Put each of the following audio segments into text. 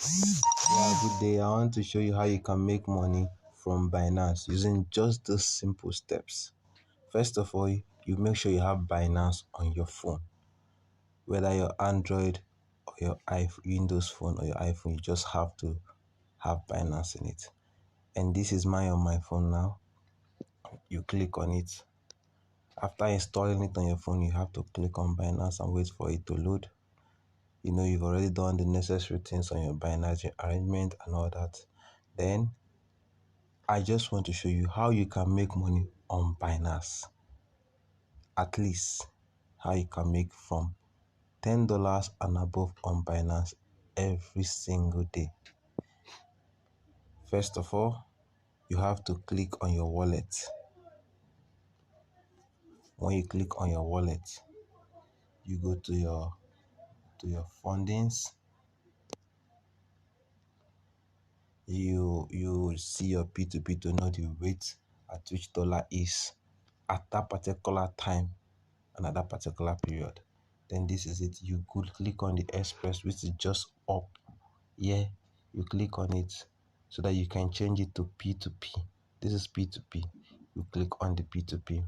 Yeah, good day. I want to show you how you can make money from Binance using just those simple steps. First of all, you make sure you have Binance on your phone. Whether your Android or your Windows phone or your iPhone, you just have to have Binance in it. And this is mine on my phone now. You click on it. After installing it on your phone, you have to click on Binance and wait for it to load. You know you've already done the necessary things on your Binance arrangement and all that. Then I just want to show you how you can make money on Binance. At least how you can make from $10 and above on Binance every single day. First of all, you have to click on your wallet. When you click on your wallet, you go to your fundings. You see your P2P to know the rate at which dollar is at that particular time and at that particular period. Then this is it. You could click on the express, which is just up here. You click on it so that you can change it to P2P. This is P2P. You click on the P2P.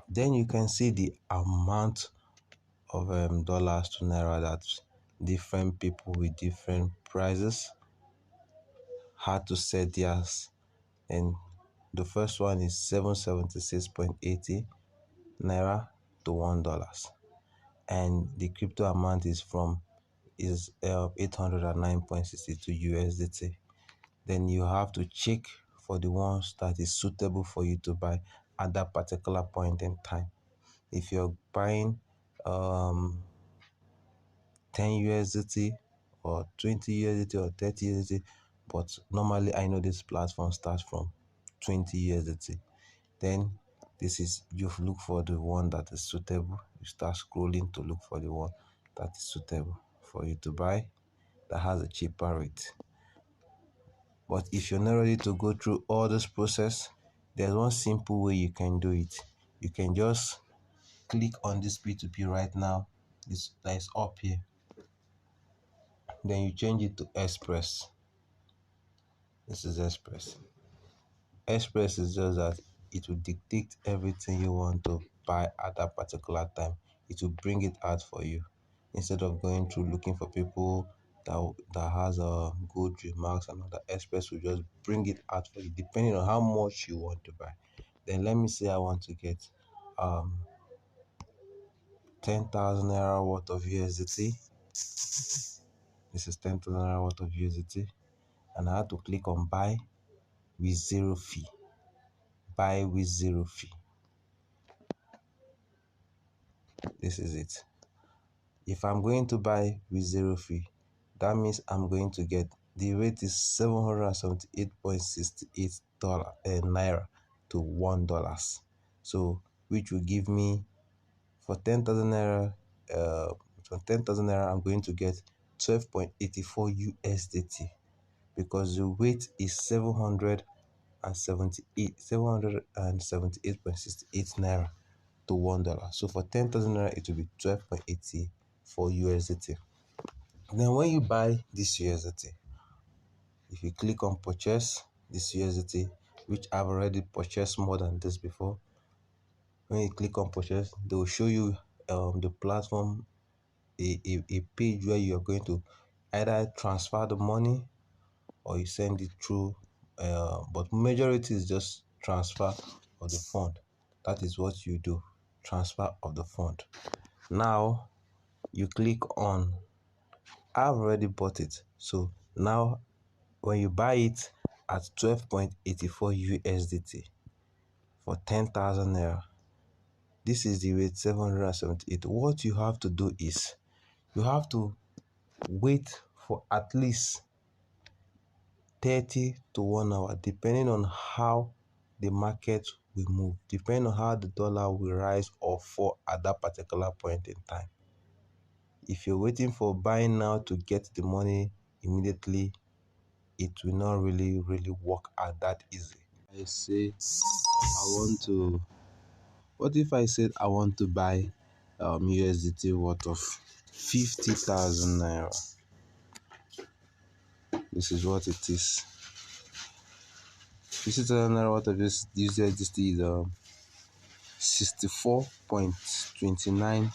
Then you can see the amount of dollars to naira that different people with different prices had to set theirs. And the first one is 776.80 naira to $1. And the crypto amount is 809.62 USDT. Then you have to check for the ones that is suitable for you to buy at that particular point in time. If you're buying 10 USDT or 20 USDT or 30 USDT, but normally I know this platform starts from 20 USDT. Then this is, you look for the one that is suitable. You start scrolling to look for the one that is suitable for you to buy, that has a cheaper rate. But if you're not ready to go through all this process, there's one simple way you can do it. You can just click on this P2P right now. This that is up here. Then you change it to Express. This is Express. Express is just that it will dictate everything you want to buy at that particular time. It will bring it out for you instead of going through looking for people that has good remarks and other. Express will just bring it out for you depending on how much you want to buy. Then let me say I want to get 10,000 naira worth of USDT. This is 10,000 naira worth of USDT, and I have to click on buy with zero fee. Buy with zero fee. This is it. If I'm going to buy with zero fee, that means I'm going to get, the rate is 778.68 naira to $1. So which will give me, for 10,000 naira, I'm going to get 12.84 USDT, because the weight is 778.68 naira to $1. So for 10,000 naira, it will be 12.84 USDT. Then when you buy this USDT, if you click on purchase this USDT, which I've already purchased more than this before, when you click on purchase, they will show you the platform, a page where you are going to either transfer the money or you send it through, but majority is just transfer of the fund. That is what you do, transfer of the fund. Now you click on, I've already bought it, so now when you buy it at 12.84 USDT for 10,000 naira, this is the rate 778. What you have to do is you have to wait for at least 30 to 1 hour, depending on how the market will move, depending on how the dollar will rise or fall at that particular point in time. If you're waiting for buying now to get the money immediately, it will not really work out that easy. I say what if I said I want to buy USDT worth of 50,000 naira? This is what it is. 50,000 naira worth of this USDT is 64.29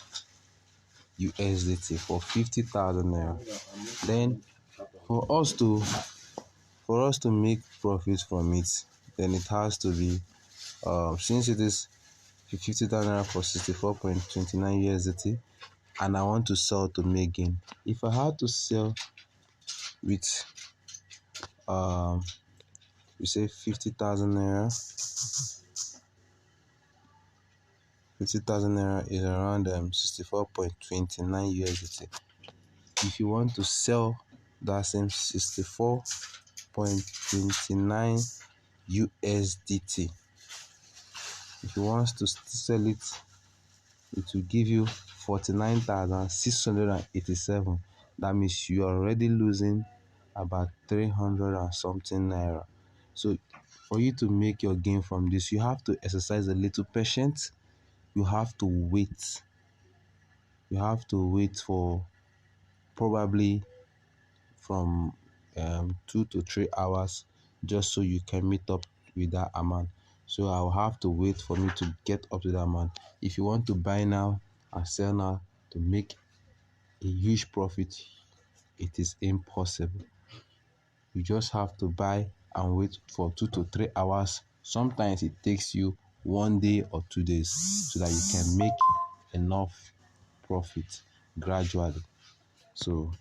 USDT for 50,000 naira. Then for us to make profit from it, then it has to be since it is 50,000 naira for 64.29 USDT, and I want to sell to make gain. If I had to sell with we say 50,000 naira, 50,000 naira is around 64.29 USDT. If you want to sell that same 64.29 USDT, if you want to sell it, it will give you 49,687. That means you are already losing about 300 and something naira. So for you to make your gain from this, you have to exercise a little patience. You have to wait. You have to wait for probably from 2 to 3 hours, just so you can meet up with that amount. So I'll have to wait for me to get up to that amount. If you want to buy now and sell now to make a huge profit, it is impossible. You just have to buy and wait for 2 to 3 hours. Sometimes it takes you 1 day or 2 days so that you can make enough profit gradually. So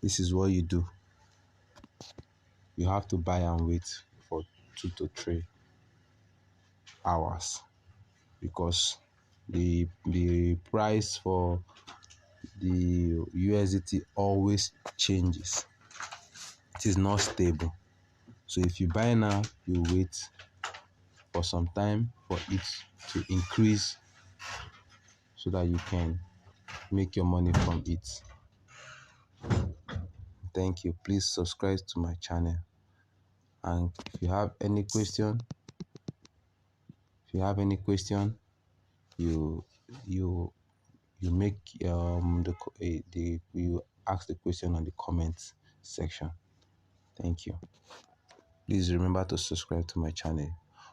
this is what you do. You have to buy and wait for 2 to 3 hours, because the price for the USDT always changes. It is not stable. So if you buy now, you wait for some time for it to increase so that you can make your money from it. Thank you. Please subscribe to my channel. And if you have any question, you make you ask the question on the comments section. Thank you. Please remember to subscribe to my channel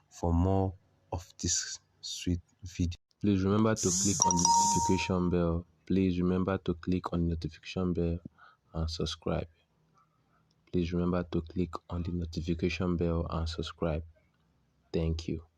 for more of this sweet video. Please remember to click on the notification bell. Please remember to click on the notification bell and subscribe. Please remember to click on the notification bell and subscribe. Thank you.